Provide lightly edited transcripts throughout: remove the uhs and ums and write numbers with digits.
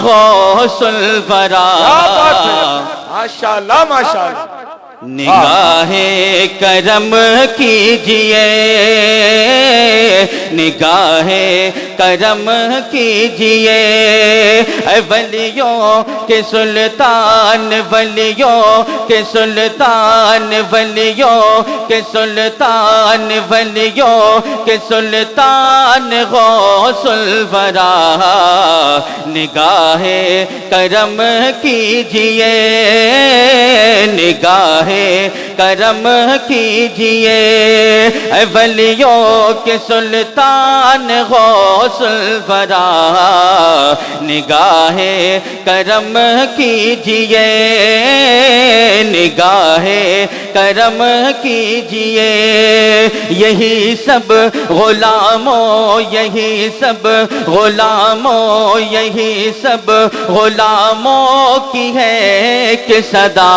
غوث الورا. ماشاءاللہ ماشاءاللہ. نگاہ کرم کیجئے نگاہ کرم کیجئے اے ولیوں کے سلطان ولیوں کے سلطان ولیوں کے سلطان ولیوں کے سلطان غوث الورا. نگاہ کرم کیجئے نگاہ کرم کیجئے اے ولیوں کے سلطان غوث الورا. نگاہ کرم کیجئے نگاہ کرم کیجئے. یہی سب غلاموں یہی سب غلاموں یہی سب غلاموں کی ہے کہ صدا.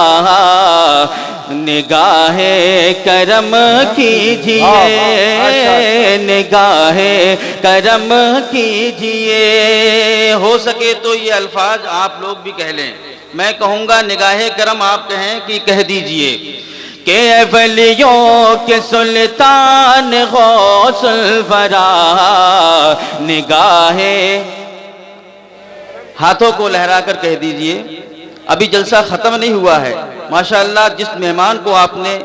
نگاہ کرم کیجئے نگاہ کرم کیجئے. ہو سکے تو یہ الفاظ آپ لوگ بھی کہہ لیں. میں کہوں گا نگاہ کرم آپ کہیں کہ کہہ دیجئے کہ اے ولیوں کے سلطان غوث الورا. نگاہ ہاتھوں کو لہرا کر کہہ دیجئے. ابھی جلسہ ختم نہیں ہوا ہے. ماشاءاللہ جس مہمان کو آپ نے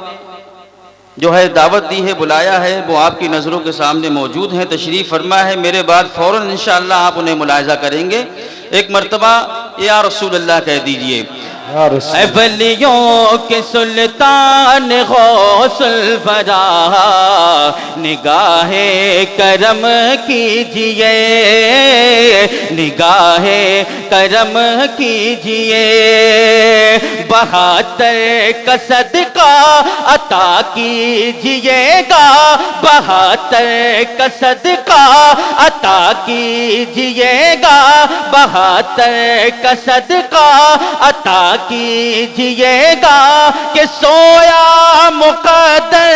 جو ہے دعوت دی ہے بلایا ہے وہ آپ کی نظروں کے سامنے موجود ہیں. تشریف فرما ہے. میرے بعد فوراً انشاءاللہ آپ انہیں ملاحظہ کریں گے. ایک مرتبہ یا رسول اللہ کہہ دیجئے. اے ولیوں کے سلطان غوث الورا. نگاہ کرم کیجئے نگاہ کرم کیجئے. 72 کا صدقہ عطا کیجئے گا 72 کا صدقہ عطا کیجئے گا 72 کا صدقہ عطا کیجئے گا کہ سویا مقدر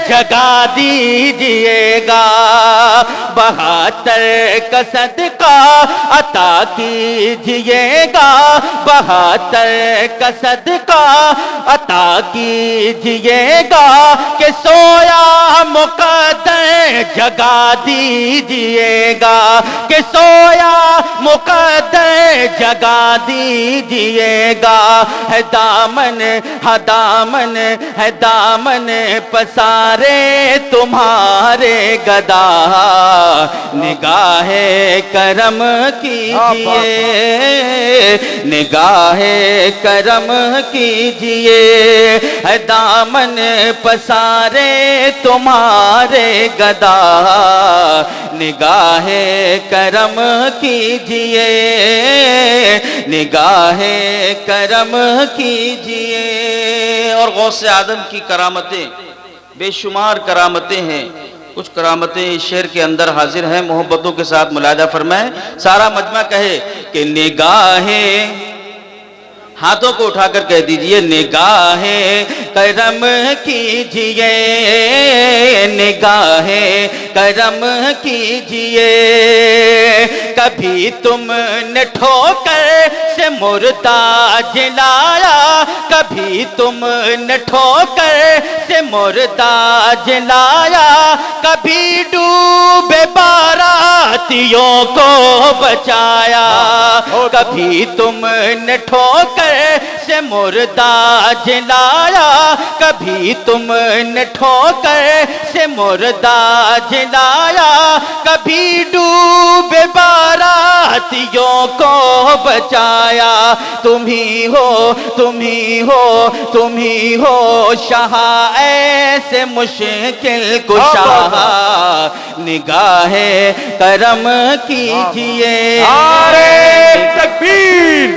جگا دیجئے گا. 72 کا صدقہ عطا کیجئے گا 72 کا صدقہ عطا کیجئے گا کہ سویا مقدر جگا دیجئے گا کہ سویا مقدر جگا دیجئے گا. ہے دامن ہے دامن پسارے تمہارے گدا. نگاہ کرم کیجئے نگاہ کرم کیجئے. ہے دامن پسارے تمہارے گدا. نگاہ کرم کیجئے نگاہ کرم کیجئے. اور غوث اعظم کی کرامتیں بے شمار کرامتیں ہیں. کچھ کرامتیں اس شعر کے اندر حاضر ہیں. محبتوں کے ساتھ ملاحظہ فرمائیں. سارا مجمع کہے کہ نگاہ ہاتھوں کو اٹھا کر کہہ دیجئے نگاہ کرم کیجئے نگاہ کرم کیجئے. کبھی تم نے ٹھوکر سے مردہ جلایا کبھی تم نے ٹھوکر سے مردہ جلایا. کبھی ڈوبے باراتیوں کو بچایا. کبھی تم نے ٹھوکر سے مردہ جلایا کبھی تم نے ٹھوکر سے مردہ جلایا. کبھی ڈوبے باراتیوں کو بچایا. تم ہی ہو تم ہی ہو تم ہی ہو شاہ ایسے مشکل کشا. نگاہ کرم کیجئے. نعرہ تکبیر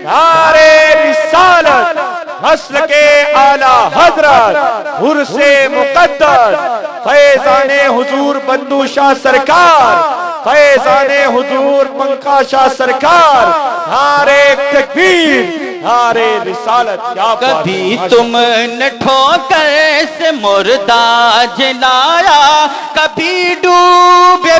نعرہ رسالت مسلک اعلیٰ حضرت عرس مقدس فیضان حضور بندو شاہ سرکار فیضان حضور پنکھا شاہ سرکار. نعرہ تکبیر نعرہ رسالت. کبھی تم نے ٹھوکر سے مردہ جلایا کبھی ڈوبے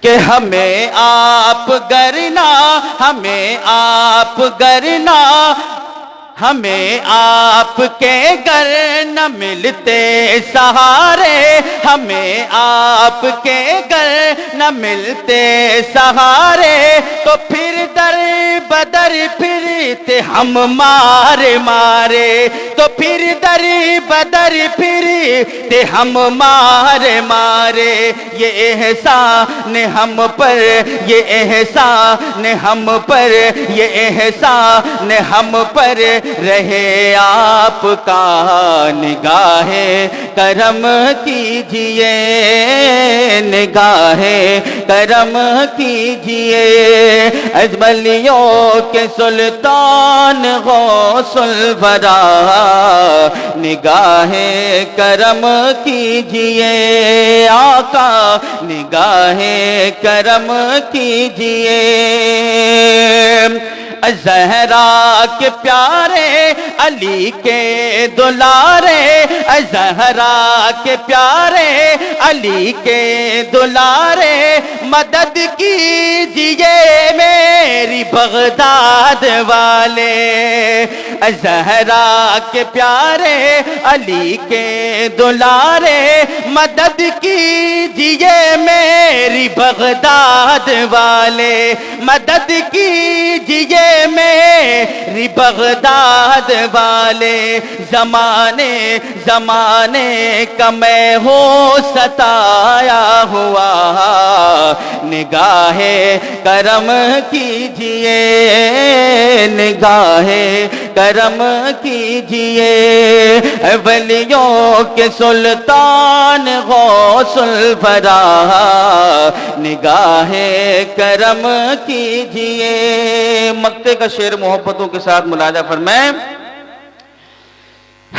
کہ ہمیں آپ گرنا، ہمیں آپ گرنا، ہمیں آپ کے گر نہ ملتے سہارے، ہمیں آپ کے گر نہ ملتے سہارے، تو پھر در بدر پھرتے ہم مارے مارے، تو پھر در بدر پھرتے ہم مارے مارے۔ یہ احسان ہم پر، یہ احسان ہم پر، یہ احسان ہم پر رہے آپ کا۔ نگاہ کرم کیجئے، نگاہ کرم کیجئے، اجملیوں کے سلطان غوث الورا۔ نگاہ کرم کیجئے آقا، نگاہ کرم کیجئے۔ زہرا کے پیارے علی کے دلارے، زہرا کے پیارے علی کے دلارے، مدد کیجئے میری بغداد والے۔ زہرا کے پیارے علی کے دلارے، مدد کیجئے میری بغداد والے، مدد کیجئے میری بغداد والے۔ زمانے زمانے کا میں ہوں ستایا ہوا، نگاہ کرم کیجئے، نگاہ کرم کیجئے، ولیوں کے سلطان غوث الورا۔ نگاہ کرم کیجئے۔ مقطع کا شعر محبتوں کے ساتھ ملاحظہ فرمائیں۔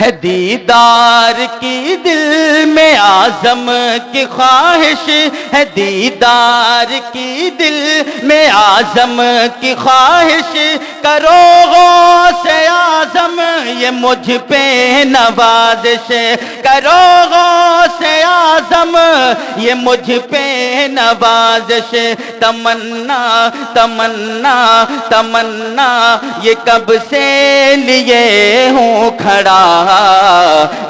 ہے دیدار کی دل میں اعظم کی خواہش، ہے دیدار کی دل میں اعظم کی خواہش، کرو غوث اعظم یہ مجھ پہ نوازش، کرو غوث اعظم یہ مجھ پہ نوازش۔ تمنا تمنا تمنا یہ کب سے لیے ہوں کھڑا،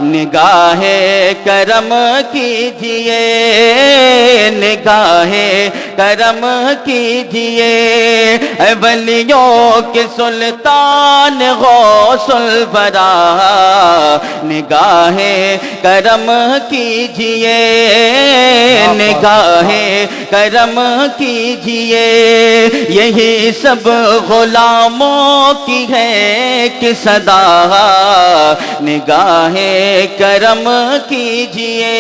نگاہ کرم کیجئے، نگاہ کرم کیجئے، اے ولیوں کے سلطان غوث الورا۔ نگاہ کرم کیجئے، نگاہ کرم کیجئے، یہی سب غلاموں کی ہے کہ صدا، نگاہ کرم کیجئے۔